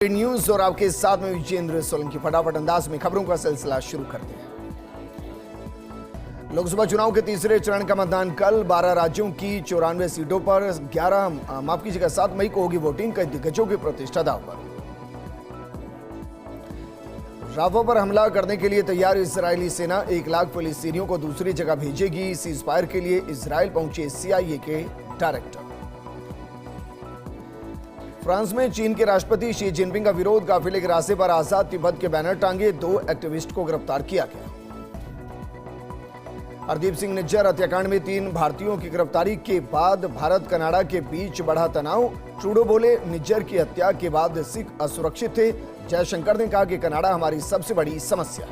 News और आपके साथ में विजेंद्र सोलंकी। फटाफट अंदाज में खबरों का सिलसिला शुरू करते हैं। लोकसभा चुनाव के तीसरे चरण का मतदान कल 12 राज्यों की 94 सीटों पर 7 मई को होगी वोटिंग। कई दिग्गजों की प्रतिष्ठा दांव पर। राफा पर हमला करने के लिए तैयार इजरायली सेना 1 लाख फिलिस्तीनियों को दूसरी जगह भेजेगी। सीजफायर के लिए इजरायल पहुंचे CIA के डायरेक्टर। फ्रांस में चीन के राष्ट्रपति शी जिनपिंग का विरोध काफिले के रास्ते पर आजाद तिब्बत के बैनर टांगे। 2 एक्टिविस्ट को गिरफ्तार किया गया। हरदीप सिंह निज्जर हत्याकांड में 3 भारतीयों की गिरफ्तारी के बाद भारत कनाडा के बीच बढ़ा तनाव। ट्रूडो बोले, निज्जर की हत्या के बाद सिख असुरक्षित थे। जयशंकर ने कहा कि कनाडा हमारी सबसे बड़ी समस्या।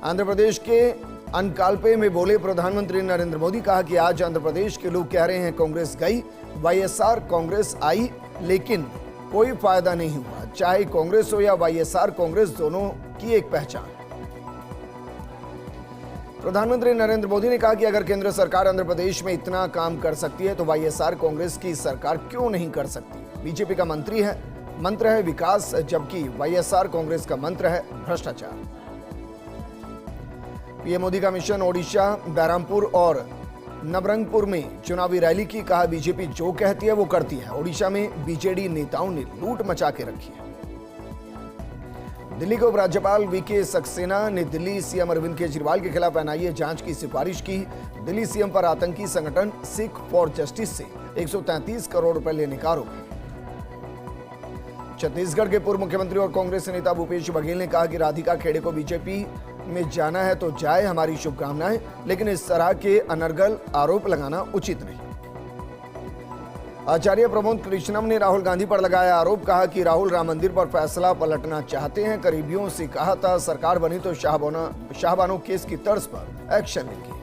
आंध्र प्रदेश के अनकालपे में बोले प्रधानमंत्री नरेंद्र मोदी, कहा कि आज आंध्र प्रदेश के लोग कह रहे हैं कांग्रेस गई, YSR कांग्रेस आई, लेकिन कोई फायदा नहीं हुआ। चाहे कांग्रेस हो या YSR कांग्रेस, दोनों की एक पहचान। प्रधानमंत्री नरेंद्र मोदी ने कहा कि अगर केंद्र सरकार आंध्र प्रदेश में इतना काम कर सकती है तो YSR कांग्रेस की सरकार क्यों नहीं कर सकती। बीजेपी का मंत्र है विकास, जबकि YSR कांग्रेस का मंत्र है भ्रष्टाचार। पीएम मोदी का मिशन ओडिशा, बैरामपुर और नवरंगपुर में चुनावी रैली की। कहा, बीजेपी जो कहती है वो करती है। ओडिशा में बीजेडी नेताओं ने लूट मचा के रखी है। दिल्ली के उपराज्यपाल VK सक्सेना ने दिल्ली सीएम अरविंद केजरीवाल के खिलाफ NIA जांच की सिफारिश की। दिल्ली सीएम पर आतंकी संगठन सिख फॉर जस्टिस से 133 करोड़ रुपए लेने का आरोप है। छत्तीसगढ़ के पूर्व मुख्यमंत्री और कांग्रेस नेता भूपेश बघेल ने कहा कि राधिका खेड़े को बीजेपी में जाना है तो जाए, हमारी शुभकामनाएं, लेकिन इस तरह के अनर्गल आरोप लगाना उचित नहीं। आचार्य प्रमोद कृष्णम ने राहुल गांधी पर लगाया आरोप। कहा कि राहुल राम मंदिर पर फैसला पलटना चाहते हैं। करीबियों से कहा था सरकार बनी तो शाहबानो केस की तर्ज पर एक्शन लेंगे।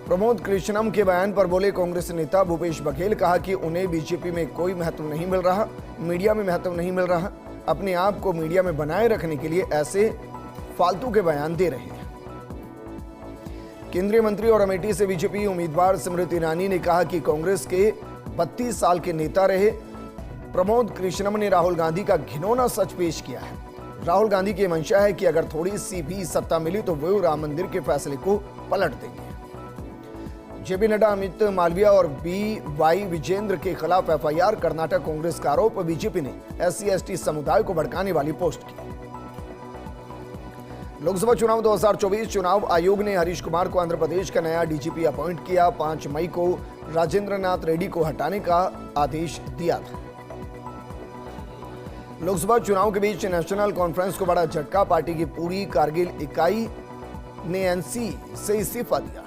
प्रमोद कृष्णम के बयान पर बोले कांग्रेस नेता भूपेश बघेल। कहा कि उन्हें बीजेपी में कोई महत्व नहीं मिल रहा, मीडिया में महत्व नहीं मिल रहा। अपने आप को मीडिया में बनाए रखने के लिए ऐसे फालतू के बयान दे रहे हैं। केंद्रीय मंत्री और अमेठी से बीजेपी उम्मीदवार स्मृति ईरानी ने कहा कि कांग्रेस के 32 साल के नेता रहे प्रमोद कृष्णम ने राहुल गांधी का घिनौना सच पेश किया है। राहुल गांधी की मंशा है कि अगर थोड़ी सी भी सत्ता मिली तो वो राम मंदिर के फैसले को पलट देंगे। JP नड्डा, अमित मालविया और BY विजेंद्र के खिलाफ FIR। कर्नाटक कांग्रेस का आरोप, बीजेपी ने SC/ST समुदाय को भड़काने वाली पोस्ट की। लोकसभा चुनाव 2024 चुनाव आयोग ने हरीश कुमार को आंध्र प्रदेश का नया DGP अपॉइंट किया। 5 मई को राजेंद्र नाथ रेड्डी को हटाने का आदेश दिया था। लोकसभा चुनाव के बीच नेशनल कॉन्फ्रेंस को बड़ा झटका। पार्टी की पूरी कारगिल इकाई ने NC से इस्तीफा दिया।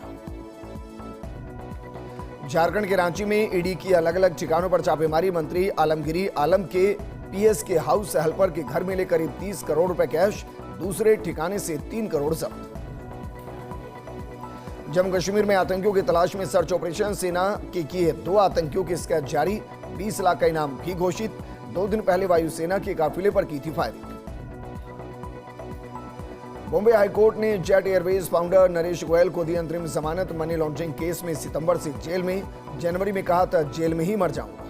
झारखंड के रांची में ED की अलग-अलग ठिकानों पर छापेमारी। मंत्री आलमगिरी आलम के PS के हाउस हेल्पर के घर में ले करीब 30 करोड़ रुपए कैश, दूसरे ठिकाने से 3 करोड़ जब्त। जम्मू कश्मीर में आतंकियों की तलाश में सर्च ऑपरेशन। सेना के किए 2 आतंकियों के स्केच जारी, 20 लाख का इनाम भी घोषित। 2 दिन पहले वायुसेना के काफिले पर की थी फायरिंग। बॉम्बे हाईकोर्ट ने jet Airways founder Naresh Goyal को दी अंतरिम जमानत। मनी लॉन्ड्रिंग केस में सितंबर से जेल में, जनवरी में कहा था जेल में ही मर जाऊंगा।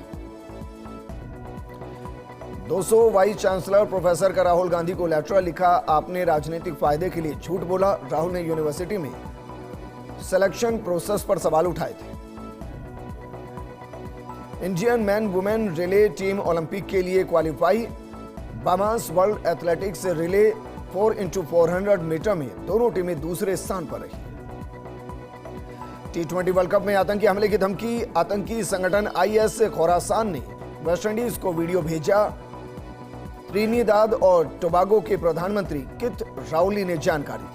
200 वाइस चांसलर प्रोफेसर का राहुल गांधी को लेटर लिखा। आपने राजनीतिक फायदे के लिए झूठ बोला। राहुल ने यूनिवर्सिटी में सिलेक्शन प्रोसेस पर सवाल उठाए थे। Indian men women relay team Olympic के लिए qualify. Bahamas World Athletics relay 4x400 metre में दोनों टीमें दूसरे स्थान पर रही। T20 वर्ल्ड कप में आतंकी हमले की धमकी। आतंकी संगठन IS खोरासान ने वेस्टइंडीज को वीडियो भेजा। त्रिनिदाद और टोबागो के प्रधानमंत्री किट राउली ने जानकारी दी।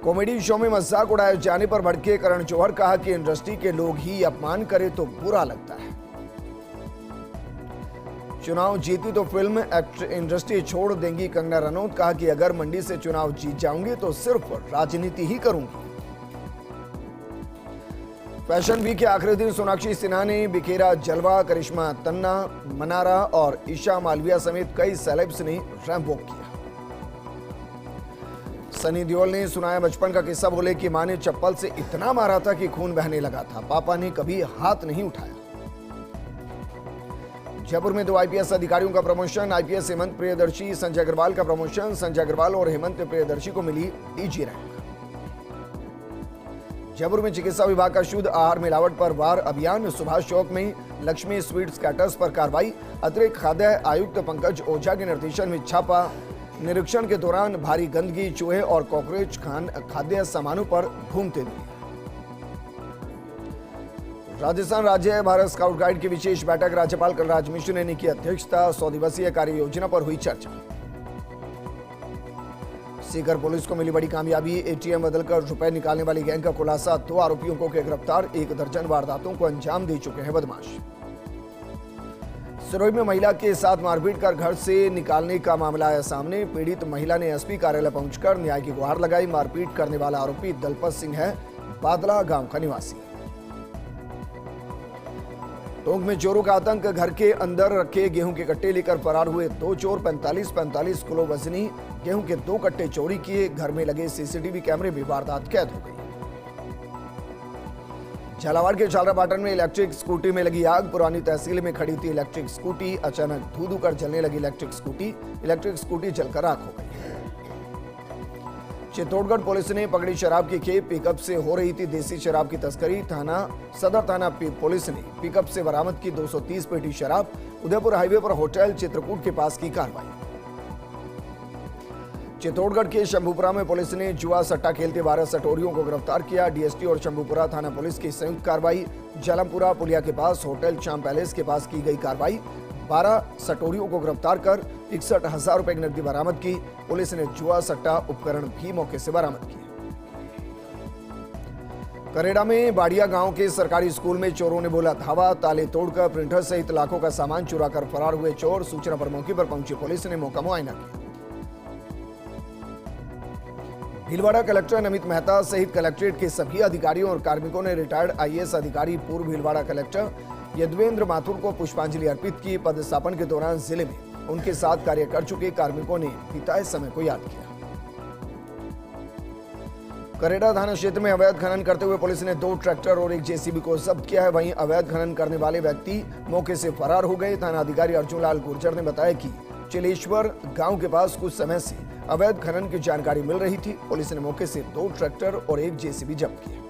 कॉमेडी शो में मजाक उड़ाए जाने पर भड़के करण जौहर। कहा कि इंडस्ट्री के लोग ही अपमान करे तो बुरा लगता है। चुनाव जीती तो फिल्म इंडस्ट्री छोड़ देंगी कंगना रनौत। कहा कि अगर मंडी से चुनाव जीत जाऊंगी तो सिर्फ राजनीति ही करूंगी। फैशन वीक के आखिरी दिन सोनाक्षी सिन्हा ने बिखेरा जलवा। करिश्मा तन्ना, मनारा और ईशा मालविया समेत कई सेलेब्स ने रैंप वॉक किया। सनी देओल ने सुनाया बचपन का किस्सा। बोले कि मां ने चप्पल से इतना मारा था कि खून बहने लगा था। पापा ने कभी हाथ नहीं उठाया। जयपुर में 2 आईपीएस अधिकारियों का प्रमोशन। आईपीएस हेमंत प्रियदर्शी संजय अग्रवाल का प्रमोशन। संजय अग्रवाल और हेमंत प्रियदर्शी को मिली डीजी रैंक। जयपुर में चिकित्सा विभाग का शुद्ध आहार मिलावट पर वार अभियान। सुभाष चौक में लक्ष्मी स्वीट्स कैटर्स पर कार्रवाई। अतिरिक्त खाद्य आयुक्त पंकज ओझा के निर्देशन में छापा। निरीक्षण के दौरान भारी गंदगी, चूहे और कॉकरोच खाद्य सामानों पर घूमते मिले। राजस्थान राज्य भारत स्काउट गाइड की विशेष बैठक। राज्यपाल कलराज मिश्र ने की अध्यक्षता। 100 दिवसीय कार्य योजना पर हुई चर्चा। सीकर पुलिस को मिली बड़ी कामयाबी। एटीएम बदलकर रुपए निकालने वाली गैंग का खुलासा। 2 आरोपियों को गिरफ्तार। 1 दर्जन वारदातों को अंजाम दे चुके हैं बदमाश। सिरोही में महिला के साथ मारपीट कर घर से निकालने का मामला आया सामने। पीड़ित महिला ने एसपी कार्यालय पहुंचकर न्याय की गुहार लगाई। मारपीट करने वाला आरोपी दलपत सिंह है, बादला गांव का निवासी। टोंक में चोरों का आतंक। घर के अंदर रखे गेहूं के कट्टे लेकर फरार हुए 2 चोर। 45 किलो वजनी गेहूं के 2 कट्टे चोरी किए। घर में लगे सीसीटीवी कैमरे में वारदात कैद हो गई। झालावाड़ के झालरापाटन में इलेक्ट्रिक स्कूटी में लगी आग। पुरानी तहसील में खड़ी थी इलेक्ट्रिक स्कूटी। अचानक धू कर जलने लगी इलेक्ट्रिक स्कूटी जलकर राख हो गई। चित्तौड़गढ़ पुलिस ने पकड़ी शराब की खेप। पिकअप से हो रही थी देसी शराब की तस्करी। सदर थाना पुलिस ने पिकअप से बरामद की 230 पेटी शराब। उदयपुर हाईवे पर होटल चित्रकूट के पास की कार्रवाई। चित्तौड़गढ़ के शंभूपुरा में पुलिस ने जुआ सट्टा खेलते 12 सटोरियों को गिरफ्तार किया। डीएसटी और शंभूपुरा थाना पुलिस की संयुक्त कार्रवाई। जलमपुरा पुलिया के पास होटल चाम पैलेस के पास की गई कार्रवाई। 12 सटोरियों को गिरफ्तार कर 61,000 रुपए की नकदी बरामद की। पुलिस ने जुआ सट्टा उपकरण भी मौके से बरामद किए। करेड़ा में बाड़िया गांव के सरकारी स्कूल में चोरों ने बोला धावा। ताले तोड़कर प्रिंटर सहित लाखों का सामान चुरा कर फरार हुए चोर। सूचना पर मौके पर पहुंची पुलिस ने मौका मुआयना किया। भीलवाड़ा कलेक्टर नमित मेहता सहित कलेक्ट्रेट के सभी अधिकारियों और कार्मिकों ने रिटायर्ड आईएएस अधिकारी पूर्व भीलवाड़ा कलेक्टर यदवेंद्र माथुर को पुष्पांजलि अर्पित की। पदस्थापन के दौरान जिले में उनके साथ कार्य कर चुके कार्मिकों ने बिताए समय को याद किया। करेड़ा थाना क्षेत्र में अवैध खनन करते हुए पुलिस ने 2 ट्रैक्टर और 1 जेसीबी को जब्त किया है। वहीं अवैध खनन करने वाले व्यक्ति मौके से फरार हो गए। थाना अधिकारी अर्जुन लाल गुर्जर ने बताया कि चिलेश्वर गांव के पास कुछ समय से अवैध खनन की जानकारी मिल रही थी। पुलिस ने मौके से 2 ट्रैक्टर और 1 जेसीबी जब्त किया।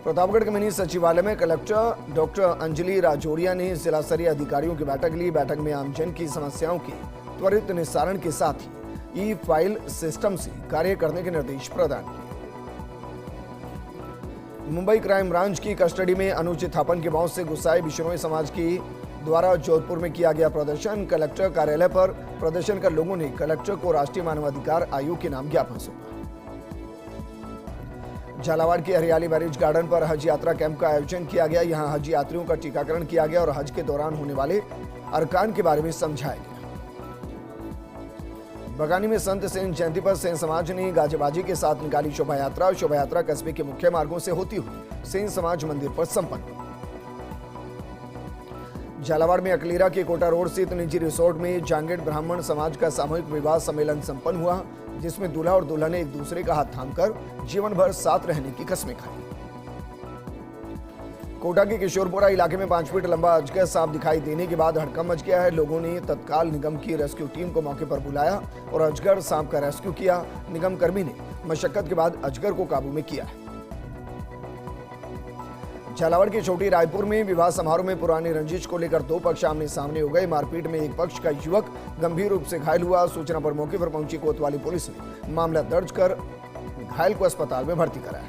प्रतापगढ़ के मिनी सचिवालय में कलेक्टर डॉक्टर अंजलि राजौरिया ने जिला स्तरीय अधिकारियों की बैठक ली। बैठक में आमजन की समस्याओं के त्वरित निस्तारण के साथ ही ई-फाइल सिस्टम से कार्य करने के निर्देश प्रदान किए। मुंबई क्राइम ब्रांच की कस्टडी में अनुचित थापन के मौत से गुस्साए बिश्नोई समाज की द्वारा जोधपुर में किया गया प्रदर्शन। कलेक्टर कार्यालय पर प्रदर्शन कर लोगों ने कलेक्टर को राष्ट्रीय मानवाधिकार आयोग के नाम ज्ञापन सौंपा। झालावाड़ के हरियाली मैरिज गार्डन पर हज यात्रा कैंप का आयोजन किया गया। यहां हज यात्रियों का टीकाकरण किया गया और हज के दौरान होने वाले अरकान के बारे में समझाया गया। बगानी में संत सेन जयंती पर सेन समाज ने गाजेबाजी के साथ निकाली शोभा यात्रा। शोभा यात्रा कस्बे के मुख्य मार्गों से होती हुई सेन समाज मंदिर पर संपन्न हुई। झालावाड़ में अकलीरा के कोटा रोड स्थित निजी रिसोर्ट में जांगेड़ ब्राह्मण समाज का सामूहिक विवाह सम्मेलन संपन्न हुआ, जिसमें दूल्हा और दुल्हन ने एक दूसरे का हाथ थामकर जीवन भर साथ रहने की कस्में खाई। कोटा के किशोरपुरा इलाके में 5 फीट लंबा अजगर सांप दिखाई देने के बाद हड़कंप मच गया है। लोगों ने तत्काल निगम की रेस्क्यू टीम को मौके पर बुलाया और अजगर सांप का रेस्क्यू किया। निगम कर्मी ने मशक्कत के बाद अजगर को काबू में किया है। झालावाड़ के छोटी रायपुर में विवाह समारोह में पुरानी रंजिश को लेकर 2 पक्ष आमने सामने हो गए। मारपीट में एक पक्ष का युवक गंभीर रूप से घायल हुआ। सूचना पर मौके पर पहुंची कोतवाली पुलिस ने मामला दर्ज कर घायल को अस्पताल में भर्ती कराया।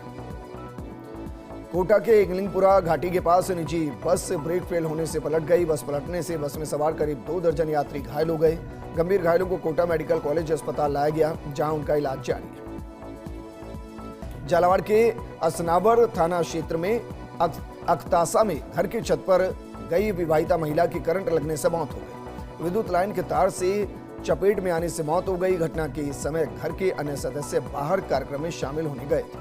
कोटा के एकलिंगपुरा घाटी के पास निजी बस से ब्रेक फेल होने से पलट गई। बस पलटने से बस में सवार करीब 2 दर्जन यात्री घायल हो गए। गंभीर घायलों को कोटा मेडिकल कॉलेज अस्पताल लाया गया, जहां उनका इलाज जारी है। झालावाड़ के असनावर थाना क्षेत्र में अखतासा में घर की छत पर गई विवाहिता महिला की करंट लगने से मौत हो गई। विद्युत लाइन के तार से चपेट में आने से मौत हो गई। घटना के समय घर के अन्य सदस्य बाहर कार्यक्रम में शामिल होने गए थे।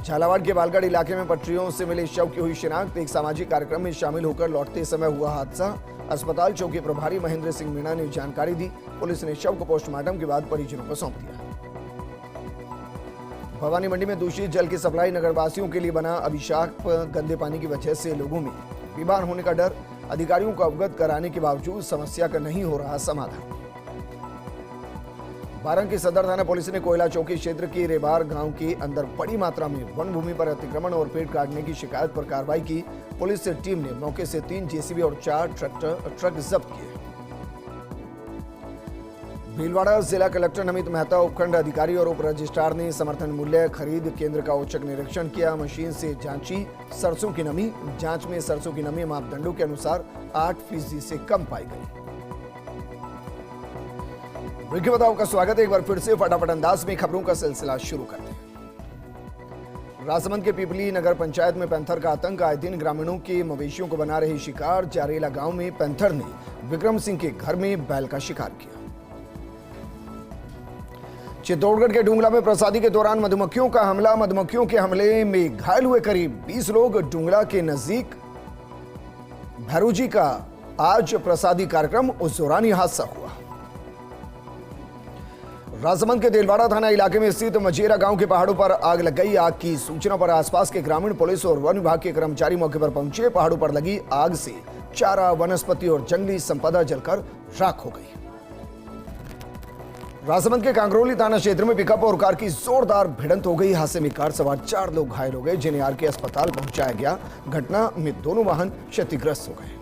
झालावाड़ के बालगढ़ इलाके में पटरियों से मिले शव की हुई शिनाख्त। एक सामाजिक कार्यक्रम में शामिल होकर लौटते समय हुआ हादसा। अस्पताल चौकी प्रभारी महेंद्र सिंह मीणा ने जानकारी दी। पुलिस ने शव को पोस्टमार्टम के बाद परिजनों को सौंप दिया। भवानी मंडी में दूषित जल की सप्लाई नगरवासियों के लिए बना अभिशाप। गंदे पानी की वजह से लोगों में बीमार होने का डर। अधिकारियों को अवगत कराने के बावजूद समस्या का नहीं हो रहा समाधान। बारंग की सदर थाना पुलिस ने कोयला चौकी क्षेत्र के रेबार गांव के अंदर बड़ी मात्रा में वन भूमि पर अतिक्रमण और पेड़ काटने की शिकायत पर कार्रवाई की। पुलिस टीम ने मौके से 3 जेसीबी और 4 ट्रक जब्त किए। भीलवाड़ा जिला कलेक्टर नमित मेहता, उपखंड अधिकारी और उप रजिस्ट्रार ने समर्थन मूल्य खरीद केंद्र का औचक निरीक्षण किया। मशीन से जांची सरसों की नमी। जांच में सरसों की नमी मापदंडों के अनुसार 8% से कम पाई गई। विज्ञ बताओ का स्वागत है। एक बार फिर से फटाफट अंदाज में खबरों का सिलसिला शुरू करते हैं। राजसमंद के पिपली नगर पंचायत में पैंथर का आतंक। आए दिन ग्रामीणों के मवेशियों को बना रहे शिकार। जारेला गांव में पैंथर ने विक्रम सिंह के घर में बैल का शिकार किया। चित्तौड़गढ़ के डुंगला में प्रसादी के दौरान मधुमक्खियों का हमला। मधुमक्खियों के हमले में घायल हुए करीब 20 लोग। डुंगला के नजदीक भैरूजी का आज प्रसादी कार्यक्रम, उस दौरान यह हादसा हुआ। राजसमंद के देलवाड़ा थाना इलाके में स्थित मजेरा गांव के पहाड़ों पर आग लग गई। आग की सूचना पर आसपास के ग्रामीण, पुलिस और वन विभाग के कर्मचारी मौके पर पहुंचे। पहाड़ों पर लगी आग से चारा, वनस्पति और जंगली संपदा जलकर राख हो गई। राजसमंद के कांकरोली थाना क्षेत्र में पिकअप और कार की जोरदार भिड़ंत हो गई। हादसे में कार सवार 4 लोग घायल हो गए, जिन्हें आरके अस्पताल पहुंचाया गया। घटना में दोनों वाहन क्षतिग्रस्त हो गए।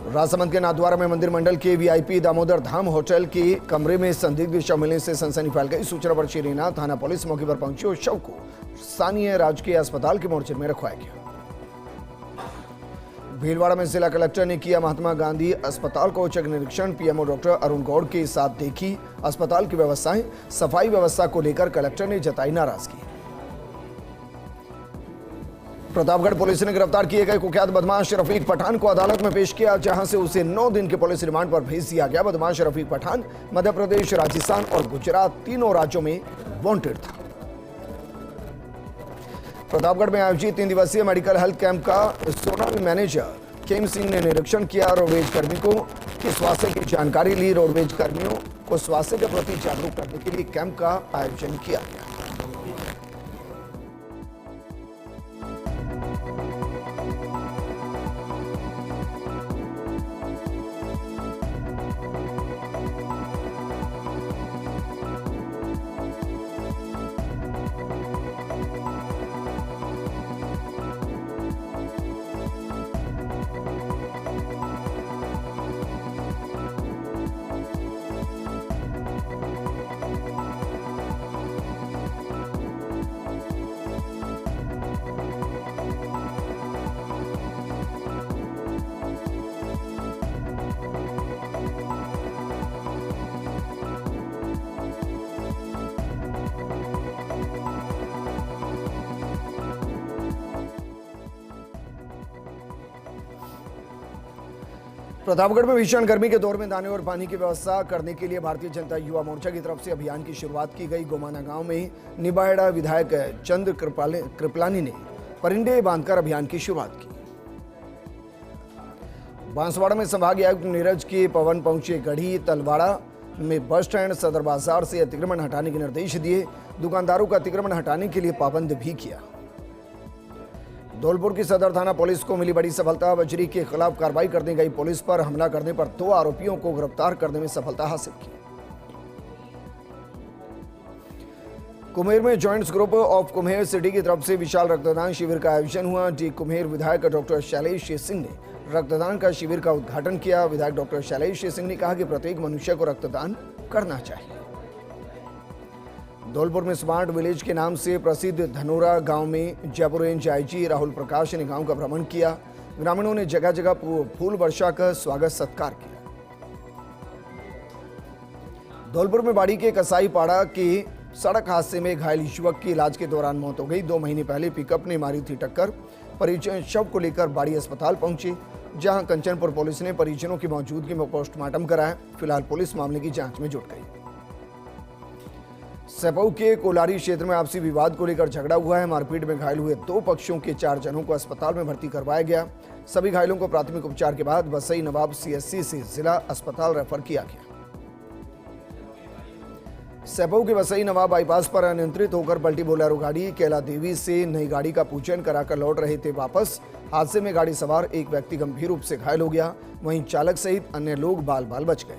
राजसमंद के नाथद्वारा में मंदिर मंडल के वीआईपी दामोदर धाम होटल के कमरे में संदिग्ध शव मिलने से सनसनी फैल गई। सूचना पर श्रीनाथ थाना पुलिस मौके पर पहुंची और शव को स्थानीय राजकीय अस्पताल के मोर्चे में रखवाया गया। भीलवाड़ा में जिला कलेक्टर ने किया महात्मा गांधी अस्पताल को औचक निरीक्षण। पीएमओ डॉक्टर अरुण गौड़ के साथ देखी अस्पताल की व्यवस्थाएं। सफाई व्यवस्था को लेकर कलेक्टर ने जताई नाराजगी। प्रतापगढ़ पुलिस ने गिरफ्तार किए गए कुख्यात बदमाश रफीक पठान को अदालत में पेश किया, जहां से उसे 9 दिन के पुलिस रिमांड पर भेज दिया गया। बदमाश रफीक पठान मध्य प्रदेश, राजस्थान और गुजरात तीनों राज्यों में वांटेड था। प्रतापगढ़ में आयोजित 3 दिवसीय मेडिकल हेल्थ कैंप का सोनामी मैनेजर केम सिंह ने निरीक्षण किया। रोडवेज कर्मियों के स्वास्थ्य की जानकारी ली। रोडवेज कर्मियों को स्वास्थ्य के प्रति जागरूक करने के लिए कैंप का आयोजन किया गया। प्रतापगढ़ में भीषण गर्मी के दौर में दाने और पानी की व्यवस्था करने के लिए भारतीय जनता युवा मोर्चा की तरफ से अभियान की शुरुआत की गई। गोमाना गांव में निबाड़ा विधायक चंद्र कृपलानी ने परिंदे बांधकर अभियान की शुरुआत की। बांसवाड़ा में संभागीय आयुक्त नीरज के पवन पहुंचे। गढ़ी तलवाड़ा में बस स्टैंड, सदर बाजार से अतिक्रमण हटाने के निर्देश दिए। दुकानदारों का अतिक्रमण हटाने के लिए पाबंद भी किया। धौलपुर की सदर थाना पुलिस को मिली बड़ी सफलता। बजरी के खिलाफ कार्रवाई करने गई पुलिस पर हमला करने पर 2 आरोपियों को गिरफ्तार करने में सफलता हासिल की। कुम्हेर में joints group of Kumher city की तरफ से विशाल रक्तदान शिविर का आयोजन हुआ। डी कुम्हेर विधायक डॉक्टर शैलेश सिंह ने रक्तदान का शिविर का उद्घाटन किया। विधायक डॉक्टर शैलेश सिंह ने कहा कि प्रत्येक मनुष्य को रक्तदान करना चाहिए। धौलपुर में स्मार्ट विलेज के नाम से प्रसिद्ध धनोरा गांव में जयपुर रेंज आईजी राहुल प्रकाश ने गांव का भ्रमण किया। ग्रामीणों ने जगह जगह फूल वर्षा कर स्वागत सत्कार किया। धौलपुर में बाड़ी के कसाई पाड़ा के सड़क हादसे में घायल युवक की इलाज के दौरान मौत हो गई। 2 महीने पहले पिकअप ने मारी थी टक्कर। परिजन शव को लेकर बाड़ी अस्पताल पहुंचे, जहां कंचनपुर पुलिस ने परिजनों की मौजूदगी में पोस्टमार्टम कराया। फिलहाल पुलिस मामले की जांच में जुट गई। सपऊ के कोलारी क्षेत्र में आपसी विवाद को लेकर झगड़ा हुआ है। मारपीट में घायल हुए 2 पक्षों के 4 जनों को अस्पताल में भर्ती करवाया गया। सभी घायलों को प्राथमिक उपचार के बाद वसई नवाब सीएससी से जिला अस्पताल रेफर किया गया। सेपऊ के वसई नवाब बाईपास पर अनियंत्रित होकर पलटी बोलेरो गाड़ी। कैला देवी से नई गाड़ी का पूजन कराकर लौट रहे थे वापस। हादसे में गाड़ी सवार एक व्यक्ति गंभीर रूप से घायल हो गया, वहीं चालक सहित अन्य लोग बाल बाल बच गए।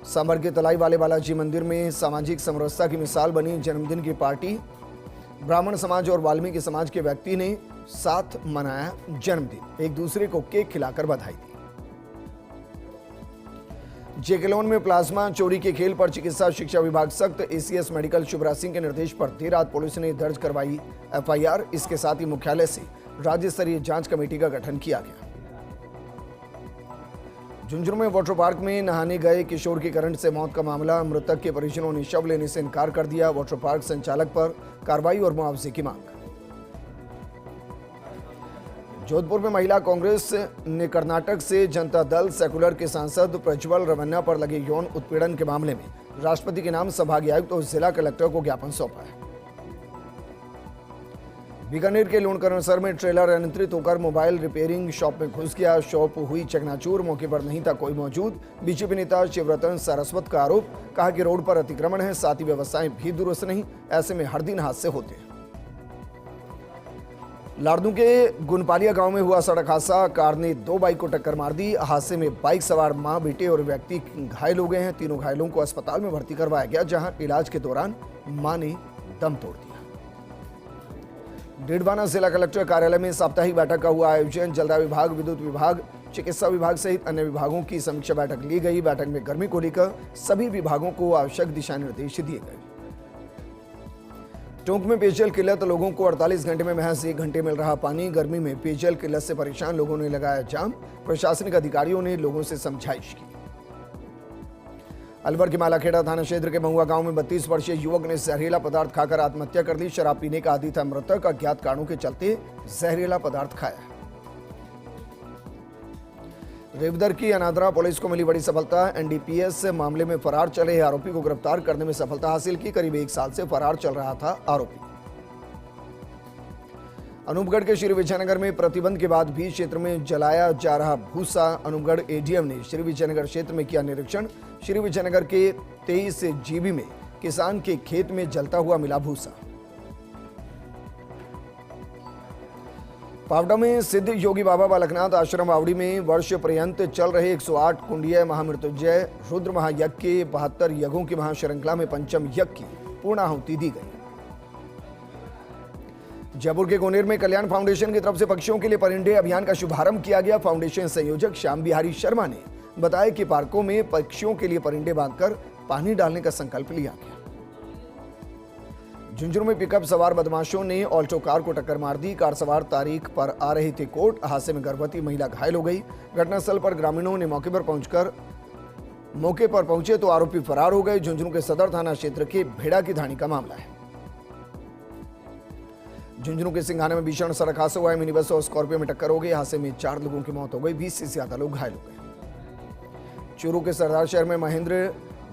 सांभर के तलाई वाले बालाजी मंदिर में सामाजिक समरसता की मिसाल बनी जन्मदिन की पार्टी। ब्राह्मण समाज और वाल्मीकि समाज के व्यक्ति ने साथ मनाया जन्मदिन, एक दूसरे को केक खिलाकर बधाई दी। जेकेलोन में प्लाज्मा चोरी के खेल पर चिकित्सा शिक्षा विभाग सख्त। एसीएस मेडिकल शिवराज सिंह के निर्देश पर देर रात पुलिस ने दर्ज करवाई एफआईआर। इसके साथ ही मुख्यालय से राज्य स्तरीय जांच कमेटी का गठन किया गया। झुंझुनू में वाटर पार्क में नहाने गए किशोर की करंट से मौत का मामला। मृतक के परिजनों ने शव लेने से इनकार कर दिया। वाटर पार्क संचालक पर कार्रवाई और मुआवजे की मांग। जोधपुर में महिला कांग्रेस ने कर्नाटक से जनता दल सेकुलर के सांसद प्रज्वल रमन्ना पर लगे यौन उत्पीड़न के मामले में राष्ट्रपति के नाम संभागीय आयुक्त और जिला कलेक्टर को ज्ञापन सौंपा है। बीकानेर के लूणकरणसर में ट्रेलर अनियंत्रित होकर मोबाइल रिपेयरिंग शॉप में घुस गया। शॉप हुई चकनाचूर, मौके पर नहीं था कोई मौजूद। बीजेपी नेता शिवरतन सारस्वत का आरोप, कहा कि रोड पर अतिक्रमण है, साथ ही व्यवस्थाएं भी दुरुस्त नहीं, ऐसे में हर दिन हादसे होते हैं। लाड़दू के गुनपालिया गांव में हुआ सड़क हादसा। कार ने दो बाइक को टक्कर मार दी। हादसे में बाइक सवार मां, बेटे और व्यक्ति घायल हो गए हैं। तीनों घायलों को अस्पताल में भर्ती करवाया गया, जहां इलाज के दौरान मां ने दम तोड़ दिया। डीडवाना जिला कलेक्टर कार्यालय में साप्ताहिक बैठक का हुआ आयोजन। जलदाय विभाग, विद्युत विभाग, चिकित्सा विभाग सहित अन्य विभागों की समीक्षा बैठक ली गई। बैठक में गर्मी को लेकर सभी विभागों को आवश्यक दिशा निर्देश दिए गए। टोंक में पेयजल किल्लत, लोगों को 48 घंटे में महज 1 घंटे मिल रहा पानी। गर्मी में पेयजल किल्लत से परेशान लोगों ने लगाया जाम। प्रशासनिक अधिकारियों ने लोगों से समझाइश की। अलवर के मालाखेड़ा थाना क्षेत्र के महुआ गांव में 32 वर्षीय युवक ने जहरीला पदार्थ खाकर आत्महत्या कर ली। शराब पीने का आदी था मृतक, अज्ञात कारणों के चलते जहरीला पदार्थ खाया। रेवदर की अनादरा पुलिस को मिली बड़ी सफलता। एनडीपीएस मामले में फरार चले आरोपी को गिरफ्तार करने में सफलता हासिल की। करीब 1 साल से फरार चल रहा था आरोपी। अनूपगढ़ के श्री विजयनगर में प्रतिबंध के बाद भी क्षेत्र में जलाया जा रहा भूसा। अनूपगढ़ एडीएम ने श्री विजयनगर क्षेत्र में किया निरीक्षण। श्री विजयनगर के 23 जीबी में किसान के खेत में जलता हुआ मिला भूसा। पावडा में सिद्ध योगी बाबा बालकनाथ आश्रम बावड़ी में वर्ष पर्यंत चल रहे 108 कुंडीय महामृत्युंजय रुद्र महायज्ञ के 72 यज्ञों की महाश्रृंखला में पंचम यज्ञ की पूर्णाहुति दी गई। जयपुर के गोनेर में कल्याण फाउंडेशन की तरफ से पक्षियों के लिए परिंदे अभियान का शुभारंभ किया गया। फाउंडेशन संयोजक श्याम बिहारी शर्मा ने बताया कि पार्कों में पक्षियों के लिए परिंदे बांधकर पानी डालने का संकल्प लिया गया। झुंझुनू में पिकअप सवार बदमाशों ने ऑल्टो कार को टक्कर मार दी। कार सवार तारीख पर आ रहे थे कोर्ट। हादसे में गर्भवती महिला घायल हो गई। घटनास्थल पर ग्रामीणों ने मौके पर पहुंचे तो आरोपी फरार हो गए। झुंझुनू के सदर थाना क्षेत्र के भेड़ा की धानी का मामला है। झुंझुनू के सिंघाना में भीषण सड़क हादसा हुआ है। मिनी बस और स्कॉर्पियो में टक्कर हो गई। हादसे में 4 लोगों की मौत हो गई, 20 से ज्यादा लोग घायल हो गए। चूरू के सरदार शहर में महेंद्र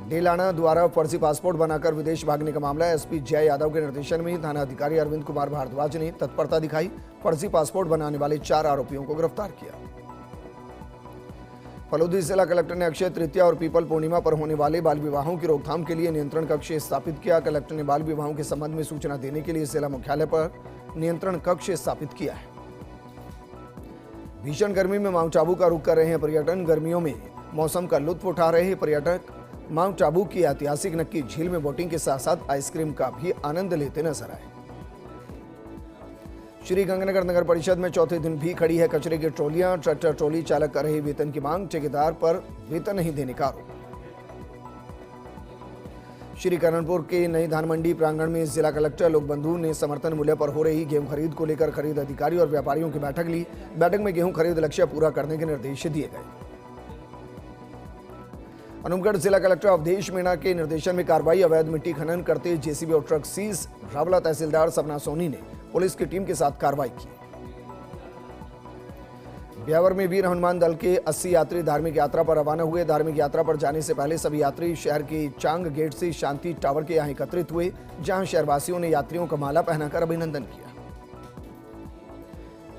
डेलाना द्वारा फर्जी पासपोर्ट बनाकर विदेश भागने का मामला है। एसपी जय यादव के निर्देशन में थाना अधिकारी अरविंद कुमार भारद्वाज ने तत्परता दिखाई। फर्जी पासपोर्ट बनाने वाले 4 आरोपियों को गिरफ्तार किया। फलोदी जिला कलेक्टर ने अक्षय तृतीया और पीपल पूर्णिमा पर होने वाले बाल विवाहों की रोकथाम के लिए नियंत्रण कक्ष स्थापित किया। कलेक्टर ने बाल विवाहों के संबंध में सूचना देने के लिए जिला मुख्यालय पर नियंत्रण कक्ष स्थापित किया है। भीषण गर्मी में माउंट आबू का रुख कर रहे हैं पर्यटन। गर्मियों में मौसम का लुत्फ उठा रहे पर्यटक माउंट आबू की ऐतिहासिक नक्की झील में बोटिंग के साथ साथ आइसक्रीम का भी आनंद लेते नजर आए। श्री गंगानगर नगर परिषद में चौथे दिन भी खड़ी है कचरे की ट्रॉलियां। ट्रैक्टर ट्रॉली चालक कर रहे वेतन की मांग, ठेकेदार पर वेतन नहीं देने का आरोप। श्री करणपुर के नई धान मंडी प्रांगण में जिला कलेक्टर लोकबंधु ने समर्थन मूल्य पर हो रही गेहूं खरीद को लेकर खरीद अधिकारी और व्यापारियों की बैठक ली। बैठक में गेहूं खरीद लक्ष्य पूरा करने के निर्देश दिए गए। अनूपगढ़ जिला कलेक्टर अवधेश मीणा के निर्देशन में कार्रवाई। अवैध मिट्टी खनन करते जेसीबी और ट्रक सीज। रावला तहसीलदार सपना सोनी ने पुलिस की टीम के साथ कार्रवाई की। ब्यावर में वीर हनुमान दल के 80 यात्री धार्मिक यात्रा पर रवाना हुए। धार्मिक यात्रा पर जाने से पहले सभी यात्री शहर के चांग गेट से शांति टावर के यहां एकत्रित हुए, जहां शहरवासियों ने यात्रियों को माला पहनाकर अभिनंदन किया।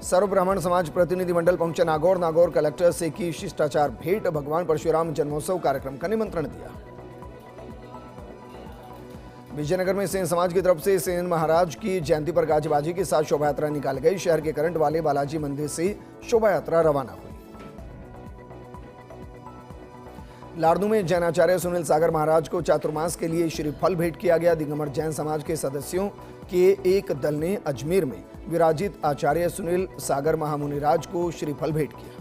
सर्व ब्राह्मण समाज प्रतिनिधि मंडल पहुंचा नागौर। नागौर कलेक्टर से की शिष्टाचार भेंट। भगवान परशुराम जन्मोत्सव कार्यक्रम का निमंत्रण दिया। विजयनगर में सेन समाज की तरफ से सेन महाराज की जयंती पर गाजीबाजी के साथ शोभा यात्रा निकाली गई। शहर के करंट वाले बालाजी मंदिर से शोभा यात्रा रवाना हुई। लाड़नू में जैनाचार्य सुनील सागर महाराज को चातुर्मास के लिए श्रीफल भेंट किया गया। दिगंबर जैन समाज के सदस्यों के एक दल ने अजमेर में विराजित आचार्य सुनील सागर महामुनिराज को श्रीफल भेंट किया।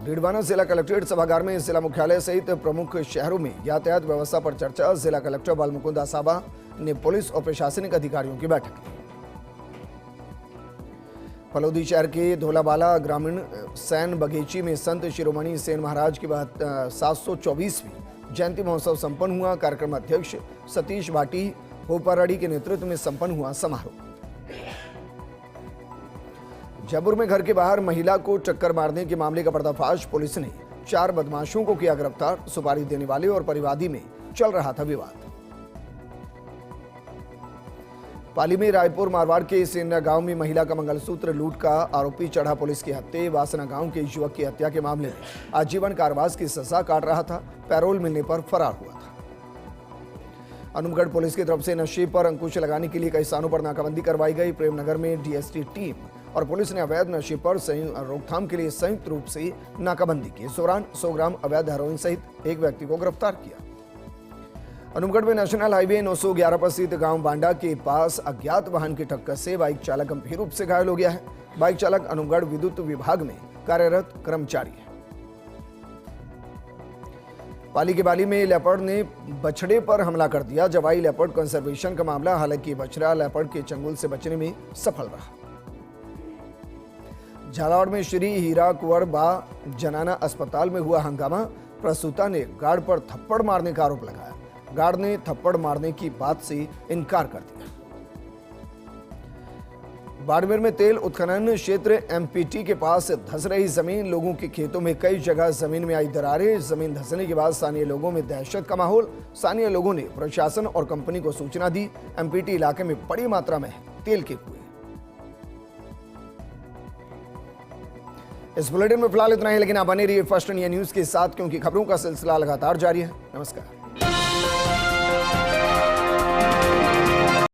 डीडवाना जिला कलेक्ट्रेट सभागार में जिला मुख्यालय सहित प्रमुख शहरों में यातायात व्यवस्था पर चर्चा। जिला कलेक्टर बालमुकुंद आसाबा ने पुलिस और प्रशासनिक अधिकारियों की बैठक ली। फलोदी शहर के धोलाबाला ग्रामीण सैन बगीची में संत शिरोमणि सेन महाराज की 724वीं जयंती महोत्सव संपन्न हुआ। कार्यक्रम अध्यक्ष सतीश भाटी होपाराड़ी के नेतृत्व में संपन्न हुआ समारोह। जयपुर में घर के बाहर महिला को टक्कर मारने के मामले का पर्दाफाश। पुलिस ने 4 बदमाशों को किया गिरफ्तार। सुपारी देने वाले और परिवादी में चल रहा था विवाद। पाली में रायपुर मारवाड़ के सेन्ना गांव में महिला का मंगलसूत्र लूट का आरोपी चढ़ा पुलिस के हत्थे। वासना गांव के युवक की हत्या के मामले में आजीवन कारावास की सजा काट रहा था। पैरोल मिलने पर फरार हुआ था। अनूपगढ़ पुलिस की तरफ से नशे पर अंकुश लगाने के लिए कई स्थानों पर नाकाबंदी करवाई गई। प्रेमनगर में डीएसटी टीम और पुलिस ने अवैध नशे पर रोकथाम के लिए संयुक्त रूप से नाकाबंदी की। इस दौरान 100 ग्राम अवैध हेरोइन सहित एक व्यक्ति को गिरफ्तार किया। अनूपगढ़ में नेशनल हाईवे 911 पर स्थित गांव बांडा के पास अज्ञात वाहन की टक्कर से बाइक चालक गंभीर रूप से घायल हो गया है। बाइक चालक अनूपगढ़ विद्युत विभाग में कार्यरत कर्मचारी है। पाली के बाली में लेपर्ड ने बछड़े पर हमला कर दिया। जवाई लेपर्ड कंजर्वेशन का मामला। हालांकि बछड़ा लेपर्ड के चंगुल से बचने में सफल रहा। झालावाड़ में श्री हीरा कुंवर बा जनाना अस्पताल में हुआ हंगामा। प्रसूता ने गार्ड पर थप्पड़ मारने का आरोप लगाया। गार्ड ने थप्पड़ मारने की बात से इनकार कर दिया। बाड़मेर में तेल उत्खनन क्षेत्र एमपीटी के पास धंस रही जमीन। लोगों के खेतों में कई जगह जमीन में आई दरारें। जमीन धंसने के बाद स्थानीय लोगों में दहशत का माहौल। स्थानीय लोगों ने प्रशासन और कंपनी को सूचना दी। एमपीटी इलाके में बड़ी मात्रा में तेल के कुएं। इस बुलेटिन में फिलहाल इतना ही, लेकिन आप बने रहिए फर्स्ट इंडिया न्यूज के साथ, क्योंकि खबरों का सिलसिला लगातार जारी है। नमस्कार।